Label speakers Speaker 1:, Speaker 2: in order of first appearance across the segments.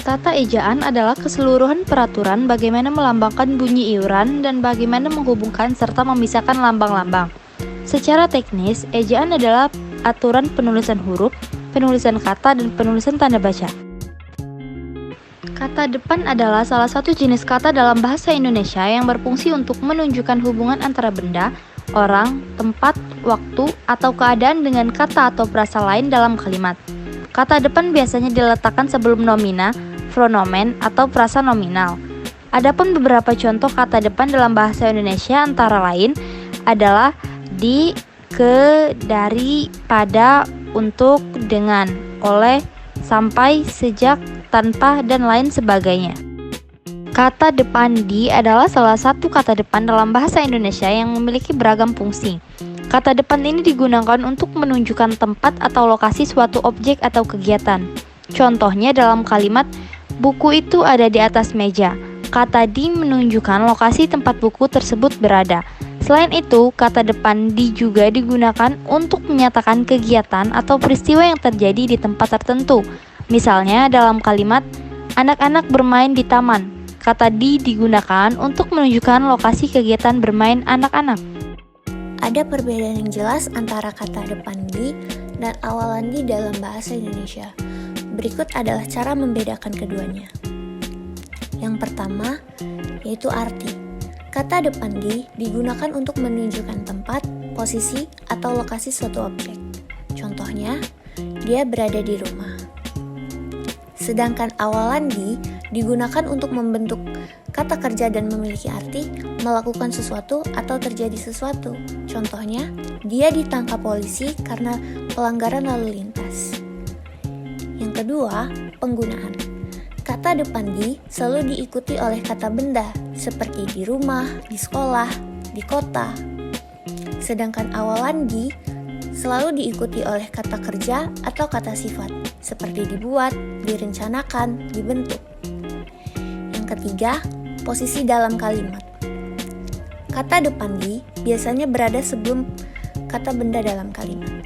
Speaker 1: Kata ejaan adalah keseluruhan peraturan bagaimana melambangkan bunyi iuran dan bagaimana menghubungkan serta memisahkan lambang-lambang. Secara teknis, ejaan adalah aturan penulisan huruf, penulisan kata, dan penulisan tanda baca. Kata depan adalah salah satu jenis kata dalam bahasa Indonesia yang berfungsi untuk menunjukkan hubungan antara benda, orang, tempat, waktu, atau keadaan dengan kata atau frasa lain dalam kalimat. Kata depan biasanya diletakkan sebelum nomina, pronomen, atau frasa nominal. Adapun beberapa contoh kata depan dalam bahasa Indonesia antara lain adalah di, ke, dari, pada, untuk, dengan, oleh, sampai, sejak, tanpa, dan lain sebagainya. Kata depan di adalah salah satu kata depan dalam bahasa Indonesia yang memiliki beragam fungsi. Kata depan ini digunakan untuk menunjukkan tempat atau lokasi suatu objek atau kegiatan. Contohnya dalam kalimat, buku itu ada di atas meja. Kata di menunjukkan lokasi tempat buku tersebut berada. Selain itu, kata depan di juga digunakan untuk menyatakan kegiatan atau peristiwa yang terjadi di tempat tertentu. Misalnya dalam kalimat, anak-anak bermain di taman. Kata di digunakan untuk menunjukkan lokasi kegiatan bermain anak-anak.
Speaker 2: Ada perbedaan yang jelas antara kata depan di dan awalan di dalam bahasa Indonesia. Berikut adalah cara membedakan keduanya. Yang pertama, yaitu arti. Kata depan di digunakan untuk menunjukkan tempat, posisi, atau lokasi suatu objek. Contohnya, dia berada di rumah. Sedangkan awalan di digunakan untuk membentuk kata kerja dan memiliki arti melakukan sesuatu atau terjadi sesuatu. Contohnya, dia ditangkap polisi karena pelanggaran lalu lintas. Yang kedua, penggunaan. Kata depan di selalu diikuti oleh kata benda seperti di rumah, di sekolah, di kota. Sedangkan awalan di selalu diikuti oleh kata kerja atau kata sifat seperti dibuat, direncanakan, dibentuk. Yang ketiga, posisi dalam kalimat. Kata depan di biasanya berada sebelum kata benda dalam kalimat.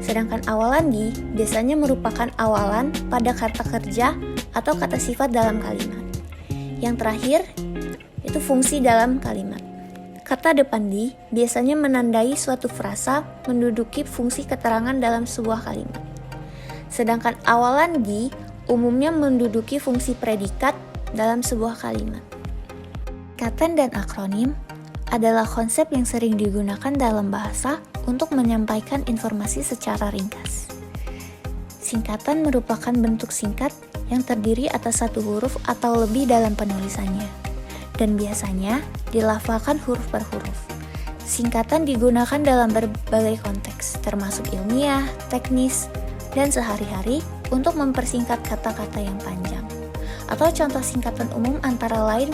Speaker 2: Sedangkan awalan di biasanya merupakan awalan pada kata kerja atau kata sifat dalam kalimat. Yang terakhir, itu fungsi dalam kalimat. Kata depan di biasanya menandai suatu frasa menduduki fungsi keterangan dalam sebuah kalimat. Sedangkan awalan di umumnya menduduki fungsi predikat dalam sebuah kalimat. Singkatan dan akronim adalah konsep yang sering digunakan dalam bahasa untuk menyampaikan informasi secara ringkas. Singkatan merupakan bentuk singkat yang terdiri atas satu huruf atau lebih dalam penulisannya, dan biasanya dilafalkan huruf per huruf. Singkatan digunakan dalam berbagai konteks, termasuk ilmiah, teknis, dan sehari-hari untuk mempersingkat kata-kata yang panjang. Atau contoh singkatan umum antara lain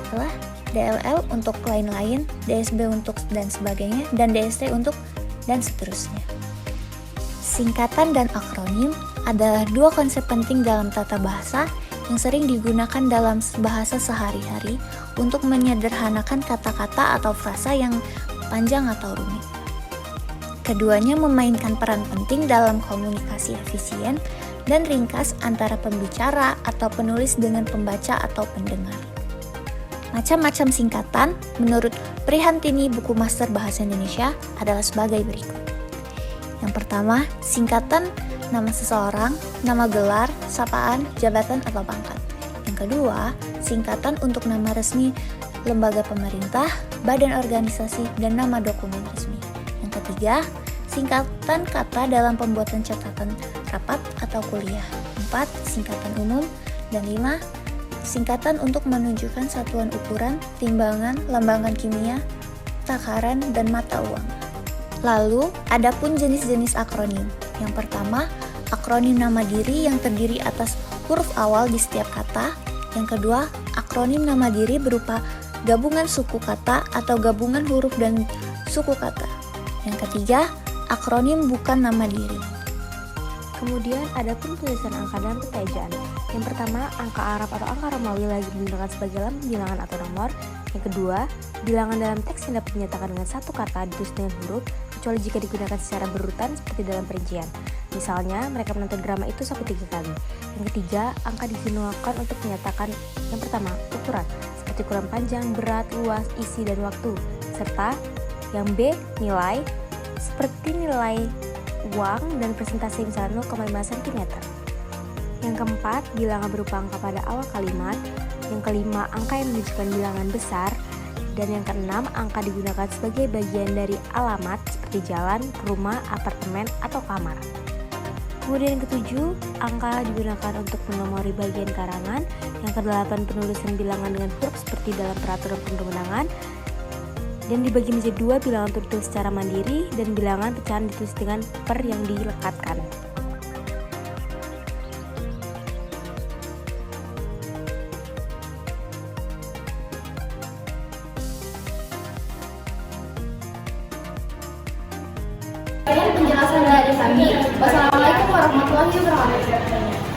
Speaker 2: adalah DLL untuk lain-lain, DSB untuk dan sebagainya, dan DST untuk dan seterusnya. Singkatan dan akronim adalah dua konsep penting dalam tata bahasa yang sering digunakan dalam bahasa sehari-hari untuk menyederhanakan kata-kata atau frasa yang panjang atau rumit. Keduanya memainkan peran penting dalam komunikasi efisien dan ringkas antara pembicara atau penulis dengan pembaca atau pendengar. Macam-macam singkatan menurut Prihantini Buku Master Bahasa Indonesia adalah sebagai berikut. Yang pertama, singkatan nama seseorang, nama gelar, sapaan, jabatan, atau pangkat. Yang kedua, singkatan untuk nama resmi lembaga pemerintah, badan organisasi, dan nama dokumen resmi. Yang ketiga, singkatan kata dalam pembuatan catatan rapat atau kuliah. 4. Singkatan umum. Dan 5. Singkatan untuk menunjukkan satuan ukuran, timbangan, lambangan kimia, takaran, dan mata uang. Lalu, ada pun jenis-jenis akronim. Yang pertama, akronim nama diri yang terdiri atas huruf awal di setiap kata. Yang kedua, akronim nama diri berupa gabungan suku kata atau gabungan huruf dan suku kata. Yang ketiga, akronim bukan nama diri.
Speaker 1: Kemudian ada pun tulisan angka dan peta ejaan. Yang pertama, angka Arab atau angka Romawi lagi digunakan sebagai dalam bilangan atau nomor. Yang kedua, bilangan dalam teks yang dapat dinyatakan dengan satu kata ditulis dengan huruf, kecuali jika digunakan secara berurutan seperti dalam perincian.
Speaker 3: Misalnya, mereka menonton drama itu sampai 3 kali. Yang ketiga, angka digunakan untuk menyatakan yang pertama, ukuran, seperti ukuran panjang, berat, luas, isi, dan waktu. Serta yang B, nilai, seperti nilai uang dan presentasi misalnya 0,5 cm. Yang keempat, bilangan berupa angka pada awal kalimat. Yang kelima, angka yang menunjukkan bilangan besar. Dan yang keenam, angka digunakan sebagai bagian dari alamat seperti jalan, rumah, apartemen, atau kamar. Kemudian yang ketujuh, angka digunakan untuk menomori bagian karangan. Yang kedelapan, penulisan bilangan dengan huruf seperti dalam peraturan perundang-undangan. Dan dibagi menjadi 2, bilangan tertulis secara mandiri dan bilangan pecahan ditulis dengan per yang dilekatkan.
Speaker 1: Penjelasan dari kami. Wassalamualaikum warahmatullahi wabarakatuh.